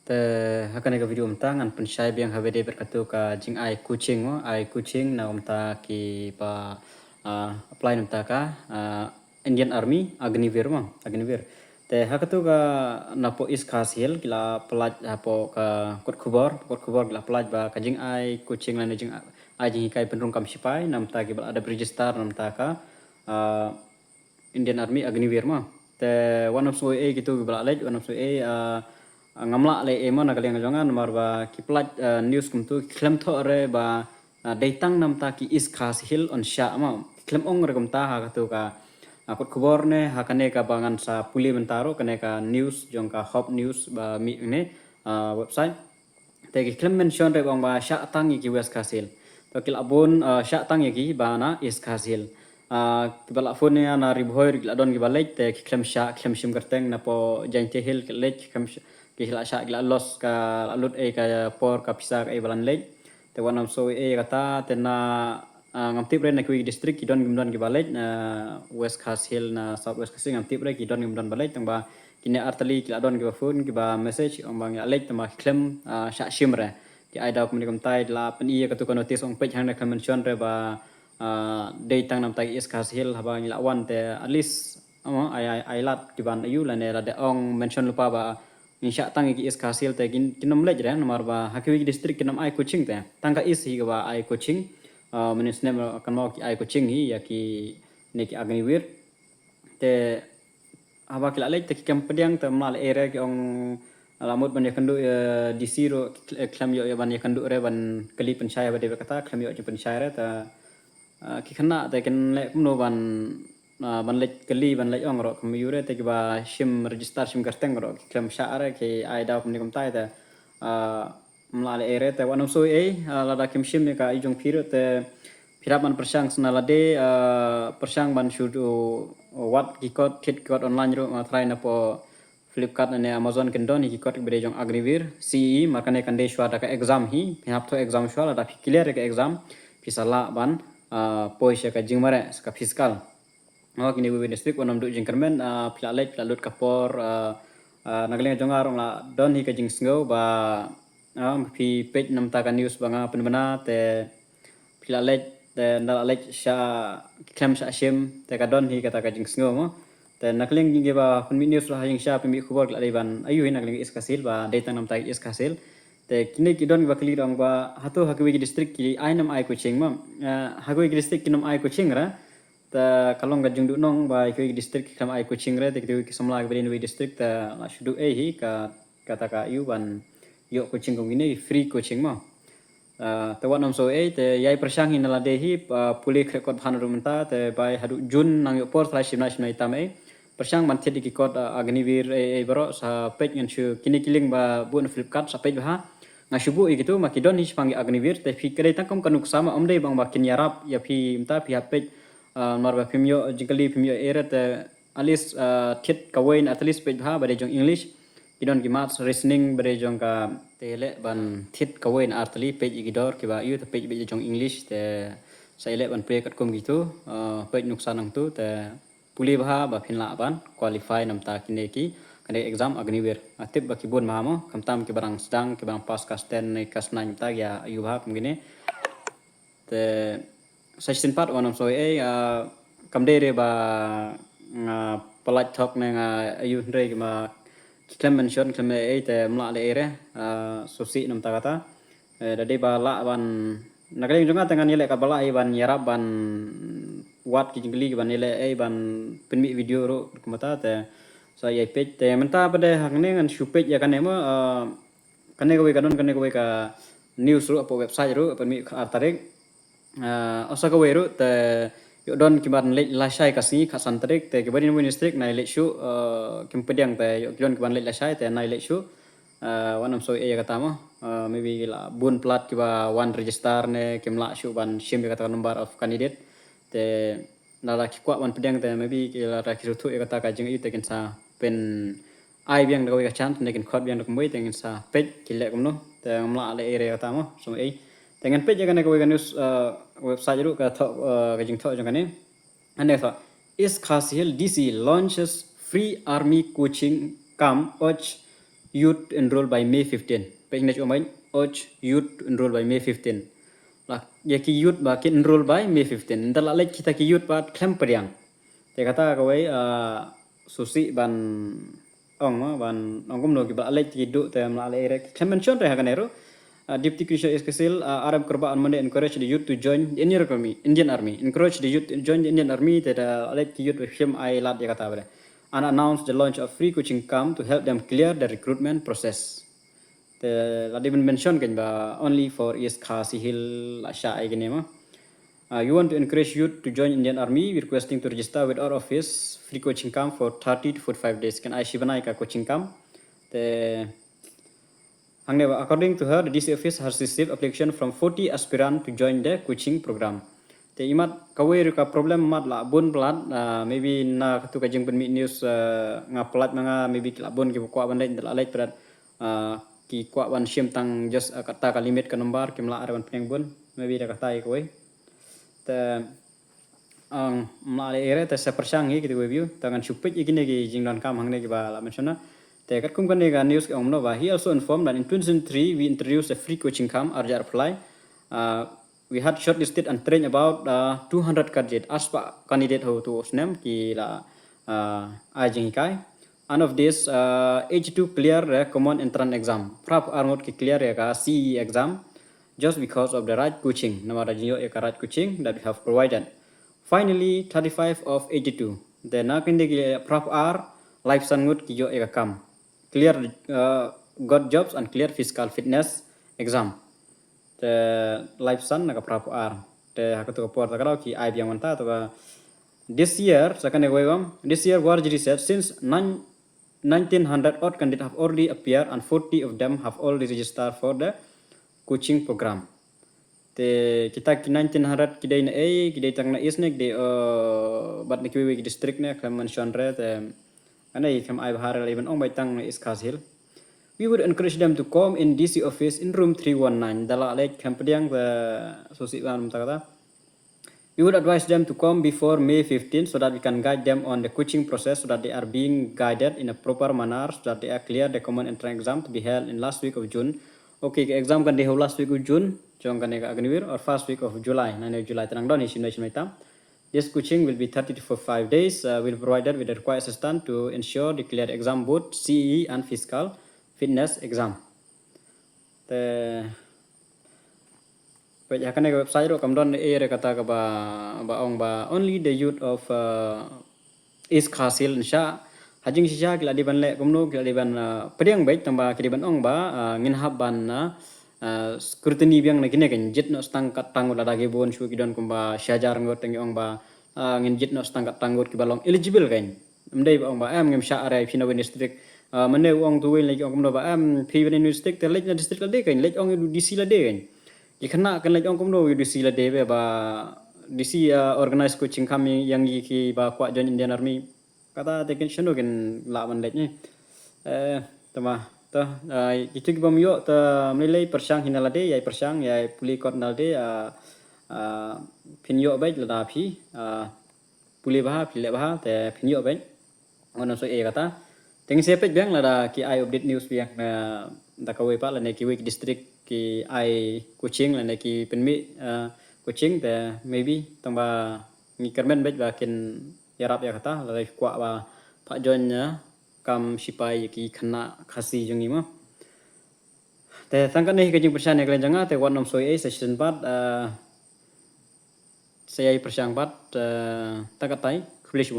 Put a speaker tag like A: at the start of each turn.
A: Te hakan ega video umta ngan pensyai biang habede berkatu ka jing ai kucing na umta ki pa apply umta ka Indian Army Agnivir ma Agnivir te hakatu ka napo is khasil kila pelaj hapo ka kot khubor kila pelaj ba ka jing ai kucing lan jing ai jing kai penrung kam sipai nam ta ki bal ada register nam ta ka Indian Army Agnivir ma te one of so gitu bal alej one of so ngamla le emo na kaliang jangan marba kiplat news kumtu klem thore ba datang nam ta ki is khas hill on sha ma klem ong regum ta ha tu ka akut khubor ne hakane ka bangan sa puli mentaro kane ka news jong ka hop news ba mi ne website te ki klem mention re bang ba sha tang ki wes khasil to kil abun sha tang ki ba na is khasil kibala phone ne na ribhoir kila don kibalek te klem sha klem shim karteng na po jante hill kelek klem kisla syak la los ka lut ka por ka pisa ka balan lek te wanam so kata tena ngamtip re na kui district kidon gimdon ki balek west khas hill na south west khas ngamtip re kidon gimdon balek tangba kine artali ki adon ki phone ki ba message ong bang alek tama klem syak shimre ki aida komunikum tai la pen iya katu notice ong page hang na mention re ba day tang nam tai is khas hill habang la wan te at least ai lat ki ban ayu la ne la de ong mention lupa ba insya tang ki is kasil te kinam lej re nomor ba hakwi district kinam ai coaching te tangka is hi ba ai coaching menis ne akan mau ki ai coaching hi ya ki ne ki agnivir te aba ki lej te ki kam pediang te mal area ki ong lamut ban yakandu di siro klam yo ban yakandu re ban kali pensyaya ba de kata klam yo pensyaya re ta ki khana te ken le kumno ban ban lek kali ban lek ong ro kamiure te ki ba shim register shim karteng ro klem syare ki ai da kum nikum tai te mlale ere te wanam so lada kim shim ne ka ijong phiru te phiraban persang snalade persang ban shudu wat ki kit online ro try na po Flipkart ne Amazon kendon ki kot bere jong agrivir CE makane kande shwa da ka exam hi hap to exam shwa da clear ka exam pisala ban poise ka jingmare ka fiskal kini wibi district onam du jingkermen pilalek pilalut kapor nagaleng jongar ong la don hi ka jing sngo ba pi page nam ta ka news banga penbena te pilalek te nalalek sha klem sha shim te ka don hi ka ta ka jing sngo mo te nagaleng jing ba penmi news la jing sha pemi khubor la ban ayu hi nagaleng is kasil ba data nam ta is kasil te kini ki don ba kli rong ba hatu hakwi district ki ainam ai kuching ma hakwi district kinam ai kuching ra ta kalong gajung du nong ba ikoi district kam ai coaching re te ki samla ke beri district ta la shudu hi ka kata ka yu ban yo coaching kong ini free coaching ma ta wanam so te yai persang hin la de hi puli rekod bhan rumta te bai hadu jun nang yo por flash na shna itame persang man thedi ki kod agnivir baro sa page ngan shu kini kiling ba bun Flipkart sa page ha ngashubu gitu makidon hi pangi agnivir te fi kre ta kom kanuk sama omdei bang bakin yarap ya fi mta fi page marba pimyo jingkali pimyo eret alis thit kawain at least page ha bare jong English kidon ki maths reasoning bare jong ka tele ban thit kawain artli page igidor ki ba yu te page be jong English te saile ban pre kat kom gitu page nuksan nang tu te puli bha ba phinla ban qualify nam ta kine ki kane exam agnivir atip ba kibun ma mo kamtam ki barang sedang ki barang pas kas 10 ne kas 9 ta ya yu ha kum gine te section part wanam so kamdere ba palat thok ne ayu ndre ma klem mention klem te mla le ere sosi nam ta kata dade ba la ban nagaleng jonga tangan yele ka bala ban yarab ban wat ki jingli ban yele ban penmi video ro kumata te saya page te menta pada hangne ngan shu page ya kan emo kane ko ka news ro apa website ro penmi artarik asa ka weru te yo don kiban le lasai kasi khasan tarik te kibani no district nai le shu kimpediang te yo don kiban le lasai te nai le shu wanam so ya kata mo maybe la bun plat kiba one register ne kimla shu ban shim kata number of candidate te nala ki kwa wan pediang te maybe la ra ki thu ya kata ka jing ite kin sa pen ai biang da ka chan ne kin khot biang da kumbai te kin sa page kile kumno te mla le area kata mo so dengan page kan ko news website ru ka tho ka jing tho jang ne ane tho is khasil DC launches free army coaching camp och youth enroll by May 15. Peknek omain urge youth to enroll by May 15. Lah ya ki youth ba ki enroll by May 15. Ndala lek kita ki youth ba klem periang. Te kata kawai susi ban ban ongkom no ki ba lek ki du te mla le rek klem mention re haganero. Deputy Commissioner Iskasil Arab Korba Monday encourage the youth to join the Indian Army. Encourage the youth to join the Indian Army that let the youth with him I lad kata bre. And announced the launch of free coaching camp to help them clear the recruitment process. The lad even mentioned kan ba only for Iska Sihil Asha ay gini ma. You want to encourage youth to join Indian Army, requesting to register with our office free coaching camp for 30 to 45 days. Kan I shibanai ka coaching camp. According to her, the DC office has received application from 40 aspirants to join the coaching program. Te imat kawai ruka problem mat la bun pelat maybe na tu kajeng penmi news ngapelat manga maybe la bun ki kwa bandai la lait perat ki kwa wan shim tang just kata kalimat ke nombar ki mla arawan peneng bun maybe da kata ai koi te mla ere te sepersang ki review tangan supit ikine ki jinglan kam hangne ki ba la mensiona. News he also informed that in 2003 we introduced a free coaching camp Arja apply. We had shortlisted and trained about 200 candidates as candidate how to name ki la ajengkai. And of this 82 clear common entrance exam. Prap armut ki clear ya CE exam just because of the right coaching. Nama rajinyo ya right coaching that we have provided. Finally 35 of 82. Then nakinde ki prap R life sangut ki yo kam. Clear got jobs and clear physical fitness exam. The life sun naga prapu ar. The hakatu kapor takarau ki ai biang manta to this year sakane goyam this year war research since 1900 odd candidates have already appeared and 40 of them have already registered for the coaching program. Te kita ki 1900 kidai na kidai tang na isnek de bat nekwi district ne klaman genre te anai kam ai bahar even ong baitang is kasil. We would encourage them to come in DC office in room 319 dala lek kam pediang sosi ban kata. We would advise them to come before May 15 so that we can guide them on the coaching process so that they are being guided in a proper manner so that they are clear the common entrance exam to be held in last week of June. Okay, exam kan hold last week of June, jong kan agnivir or first week of July. 9 July tenang don isin itam. This coaching will be 30 to 45 days. Will be provided with the required assistance to ensure the clear exam both CE and physical fitness exam. The website ro kamdon kata ka ba only the youth of East Kasil insya hajing sisa kila di ban le komno kila di ban pediang baik tambah kila ban ong ba nginhab ban scrutiny biang na gine kan jit no stang kat tangut ada gebon shu kidon kumba syajar ngot tengi ong ba ngin jit no stang kat tangut ki balong eligible kan mdai ba ong ba ngem sya are pina wen district mane ong tu wen lagi ong kumno ba phi wen district te lek na district la de kan lek ong DC la de kan ki khana kan lek ong kumno DC la de ba DC organize coaching kami yang ki ba kwa join Indian Army kata tekin shano kan la man lek ni tama itu kita mio menilai persang hinalade yai persang yai puli kot nalde pinyo baik lada pi puli bah pili bah te pinyo baik ono so kata tengi sepet biang lada ki ai update news biang da kawai pa lane ki week district ki ai coaching lane ki penmi coaching te maybe tamba ngi kermen baik bakin yarap ya kata lada kwa ba pak joinnya kam sipai ki khana khasi jungi ma te tangkan ni kajing persian ya kalian janga te wan nom soi session 4 saya persang 4 takatai kulish